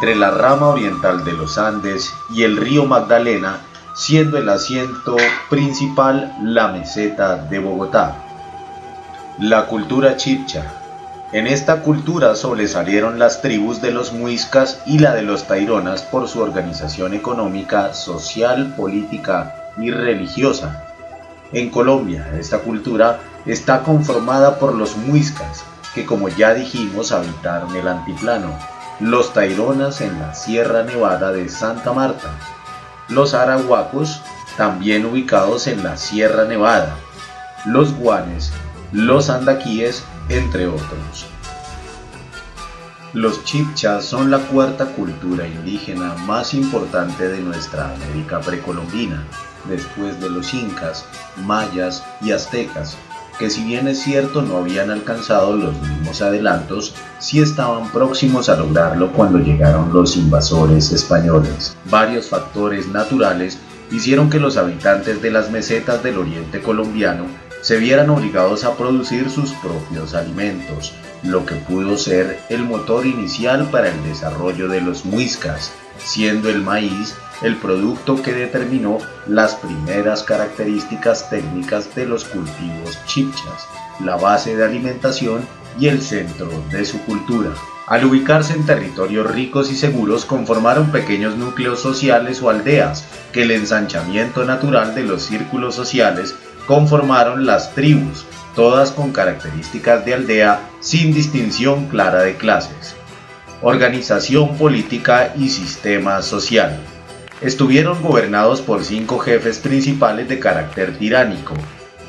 entre la rama oriental de los Andes y el río Magdalena, siendo el asiento principal la meseta de Bogotá. La cultura chibcha. En esta cultura sobresalieron las tribus de los muiscas y la de los taironas por su organización económica, social, política y religiosa. En Colombia, esta cultura está conformada por los muiscas, que como ya dijimos habitaron el altiplano, los taironas en la Sierra Nevada de Santa Marta, los arahuacos, también ubicados en la Sierra Nevada, los guanes, los andaquíes, entre otros. Los chibchas son la cuarta cultura indígena más importante de nuestra América precolombina, después de los incas, mayas y aztecas, que si bien es cierto no habían alcanzado los mismos adelantos, sí estaban próximos a lograrlo cuando llegaron los invasores españoles. Varios factores naturales hicieron que los habitantes de las mesetas del oriente colombiano se vieran obligados a producir sus propios alimentos, lo que pudo ser el motor inicial para el desarrollo de los muiscas, siendo el maíz el producto que determinó las primeras características técnicas de los cultivos chibchas, la base de alimentación y el centro de su cultura. Al ubicarse en territorios ricos y seguros, conformaron pequeños núcleos sociales o aldeas, que el ensanchamiento natural de los círculos sociales conformaron las tribus, todas con características de aldea sin distinción clara de clases. Organización política y sistema social. Estuvieron gobernados por 5 jefes principales de carácter tiránico,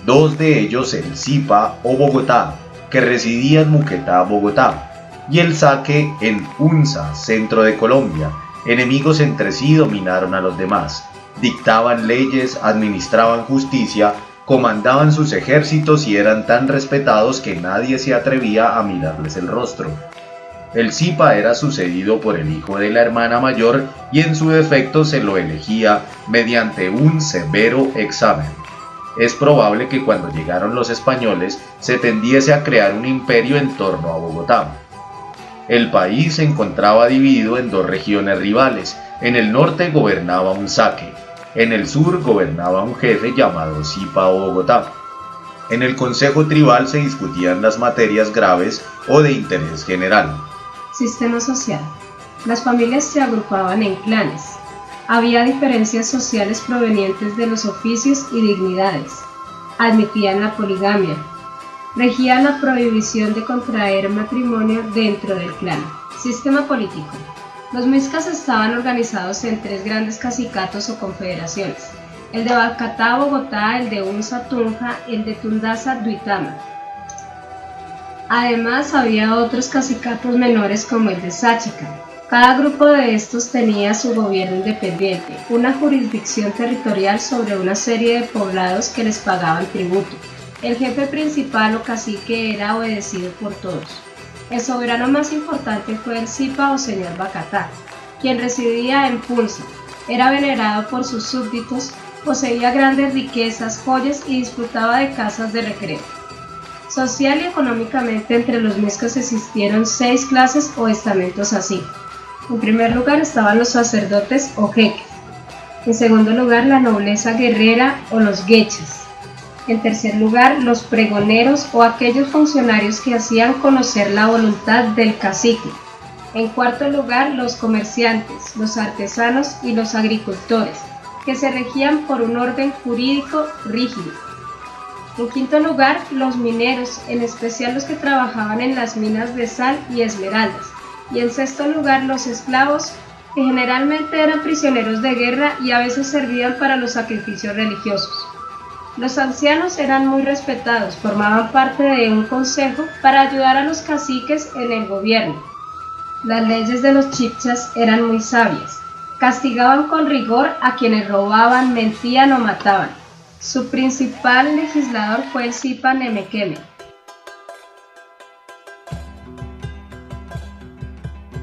2 de ellos el Zipa o Bogotá, que residía en Muquetá, Bogotá, y el Zaque en Unza, centro de Colombia. Enemigos entre sí dominaron a los demás, dictaban leyes, administraban justicia, comandaban sus ejércitos y eran tan respetados que nadie se atrevía a mirarles el rostro. El Zipa era sucedido por el hijo de la hermana mayor y en su defecto se lo elegía mediante un severo examen. Es probable que cuando llegaron los españoles se tendiese a crear un imperio en torno a Bogotá. El país se encontraba dividido en 2 regiones rivales. En el norte gobernaba un Zaque, en el sur gobernaba un jefe llamado Zipa o Bogotá. En el consejo tribal se discutían las materias graves o de interés general. Sistema social. Las familias se agrupaban en clanes. Había diferencias sociales provenientes de los oficios y dignidades. Admitían la poligamia. Regía la prohibición de contraer matrimonio dentro del clan. Sistema político. Los muiscas estaban organizados en 3 grandes cacicatos o confederaciones: el de Bacatá, Bogotá, el de Unza, Tunja, el de Tundaza, Duitama. Además, había otros cacicatos menores como el de Sáchica. Cada grupo de estos tenía su gobierno independiente, una jurisdicción territorial sobre una serie de poblados que les pagaban tributo. El jefe principal o cacique era obedecido por todos. El soberano más importante fue el Zipa o señor Bacatá, quien residía en Punza. Era venerado por sus súbditos, poseía grandes riquezas, joyas y disfrutaba de casas de recreo. Social y económicamente entre los muiscas existieron 6 clases o estamentos así. En primer lugar estaban los sacerdotes o jeques. En segundo lugar la nobleza guerrera o los guechas. En tercer lugar los pregoneros o aquellos funcionarios que hacían conocer la voluntad del cacique. En cuarto lugar los comerciantes, los artesanos y los agricultores, que se regían por un orden jurídico rígido. En quinto lugar, los mineros, en especial los que trabajaban en las minas de sal y esmeraldas. Y en sexto lugar, los esclavos, que generalmente eran prisioneros de guerra y a veces servían para los sacrificios religiosos. Los ancianos eran muy respetados, formaban parte de un consejo para ayudar a los caciques en el gobierno. Las leyes de los chibchas eran muy sabias. Castigaban con rigor a quienes robaban, mentían o mataban. Su principal legislador fue el Zipa Nemequeme.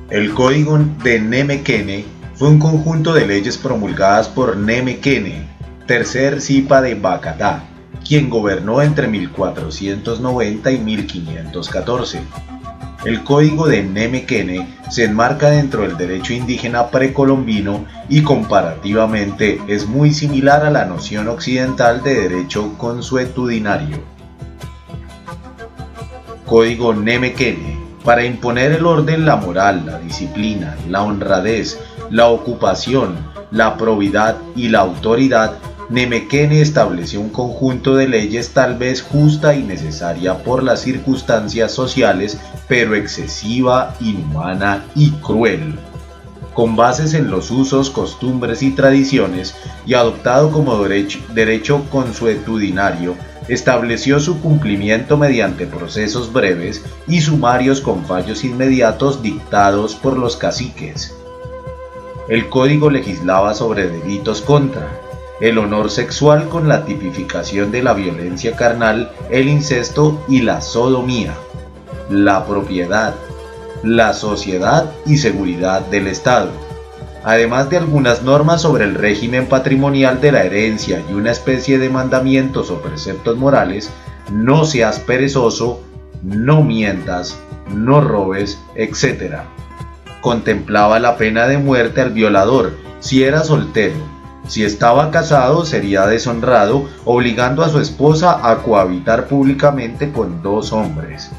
El Código de Nemequene fue un conjunto de leyes promulgadas por Nemequene, tercer Zipa de Bacatá, quien gobernó entre 1490 y 1514. El código de Nemequene se enmarca dentro del derecho indígena precolombino y comparativamente es muy similar a la noción occidental de derecho consuetudinario. Código Nemequene. Para imponer el orden, la moral, la disciplina, la honradez, la ocupación, la probidad y la autoridad, Nemequene estableció un conjunto de leyes tal vez justa y necesaria por las circunstancias sociales, pero excesiva, inhumana y cruel. Con bases en los usos, costumbres y tradiciones, y adoptado como derecho consuetudinario, estableció su cumplimiento mediante procesos breves y sumarios con fallos inmediatos dictados por los caciques. El código legislaba sobre delitos contra el honor sexual con la tipificación de la violencia carnal, el incesto y la sodomía, la propiedad, la sociedad y seguridad del Estado, además de algunas normas sobre el régimen patrimonial de la herencia y una especie de mandamientos o preceptos morales: no seas perezoso, no mientas, no robes, etc. Contemplaba la pena de muerte al violador si era soltero. Si estaba casado, sería deshonrado, obligando a su esposa a cohabitar públicamente con 2 hombres.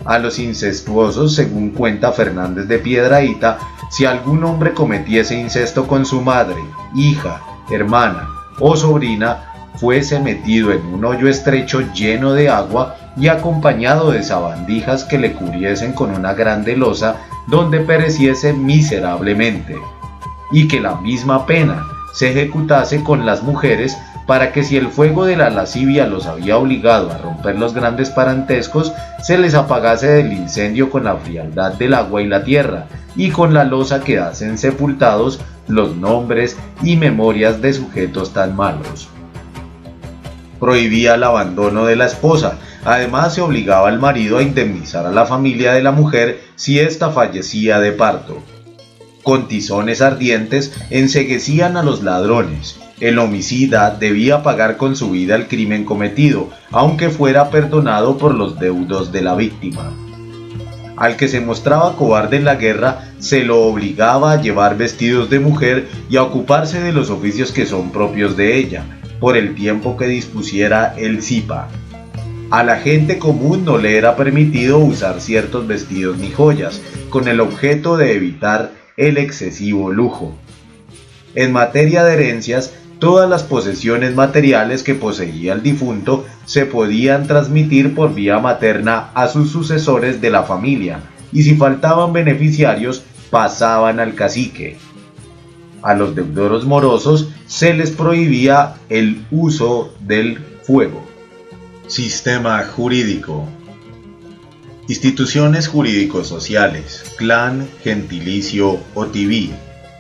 A los incestuosos, según cuenta Fernández de Piedrahíta, si algún hombre cometiese incesto con su madre, hija, hermana o sobrina, fuese metido en un hoyo estrecho lleno de agua y acompañado de sabandijas que le cubriesen con una grande losa, donde pereciese miserablemente, y que la misma pena se ejecutase con las mujeres, para que si el fuego de la lascivia los había obligado a romper los grandes parentescos, se les apagase del incendio con la frialdad del agua y la tierra, y con la losa quedasen sepultados los nombres y memorias de sujetos tan malos. Prohibía el abandono de la esposa. Además, se obligaba al marido a indemnizar a la familia de la mujer si ésta fallecía de parto. Con tizones ardientes enceguecían a los ladrones. El homicida debía pagar con su vida el crimen cometido, aunque fuera perdonado por los deudos de la víctima. Al que se mostraba cobarde en la guerra, se lo obligaba a llevar vestidos de mujer y a ocuparse de los oficios que son propios de ella, por el tiempo que dispusiera el Zipa. A la gente común no le era permitido usar ciertos vestidos ni joyas, con el objeto de evitar el excesivo lujo. En materia de herencias, todas las posesiones materiales que poseía el difunto se podían transmitir por vía materna a sus sucesores de la familia, y si faltaban beneficiarios, pasaban al cacique. A los deudores morosos se les prohibía el uso del fuego. Sistema jurídico. Instituciones jurídico-sociales, clan, gentilicio o tibí,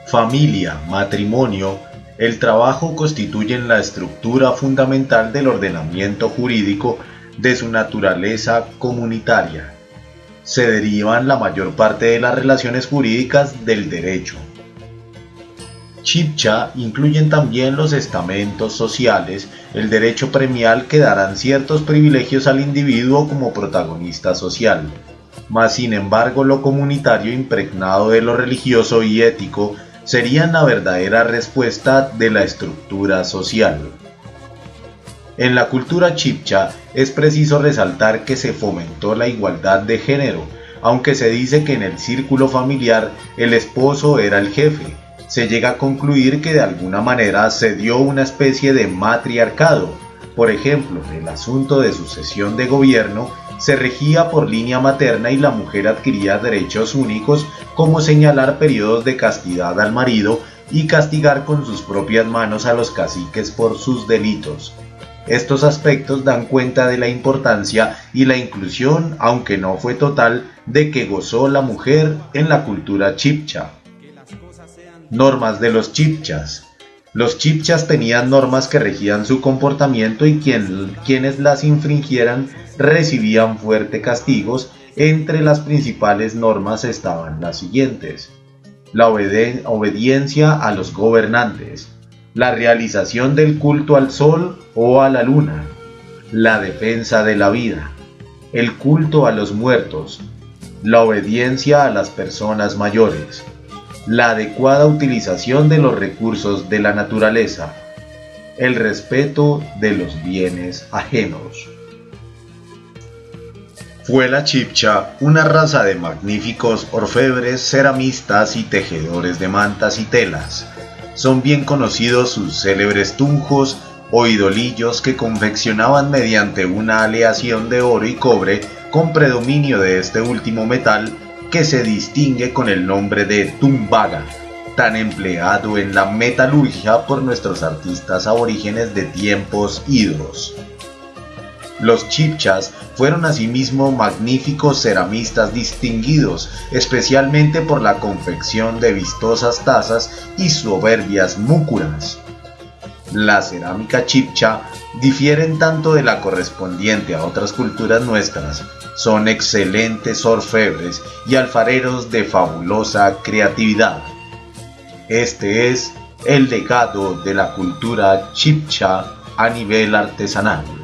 familia, matrimonio, el trabajo constituyen la estructura fundamental del ordenamiento jurídico de su naturaleza comunitaria. Se derivan la mayor parte de las relaciones jurídicas del derecho. Chibcha incluyen también los estamentos sociales, el derecho premial que darán ciertos privilegios al individuo como protagonista social, mas sin embargo lo comunitario impregnado de lo religioso y ético serían la verdadera respuesta de la estructura social. En la cultura chibcha es preciso resaltar que se fomentó la igualdad de género, aunque se dice que en el círculo familiar el esposo era el jefe. Se llega a concluir que de alguna manera se dio una especie de matriarcado. Por ejemplo, el asunto de sucesión de gobierno se regía por línea materna y la mujer adquiría derechos únicos, como señalar periodos de castidad al marido y castigar con sus propias manos a los caciques por sus delitos. Estos aspectos dan cuenta de la importancia y la inclusión, aunque no fue total, de que gozó la mujer en la cultura chibcha. Normas de los chibchas. Los chibchas tenían normas que regían su comportamiento y quienes las infringieran recibían fuertes castigos. Entre las principales normas estaban las siguientes: la obediencia a los gobernantes, la realización del culto al sol o a la luna, la defensa de la vida, el culto a los muertos, la obediencia a las personas mayores, la adecuada utilización de los recursos de la naturaleza, el respeto de los bienes ajenos. Fue la Chibcha una raza de magníficos orfebres, ceramistas y tejedores de mantas y telas. Son bien conocidos sus célebres tunjos o idolillos que confeccionaban mediante una aleación de oro y cobre con predominio de este último metal que se distingue con el nombre de tumbaga, tan empleado en la metalurgia por nuestros artistas aborígenes de tiempos idos. Los chibchas fueron asimismo magníficos ceramistas distinguidos, especialmente por la confección de vistosas tazas y soberbias múcuras. La cerámica chibcha difieren tanto de la correspondiente a otras culturas nuestras, son excelentes orfebres y alfareros de fabulosa creatividad. Este es el legado de la cultura chibcha a nivel artesanal.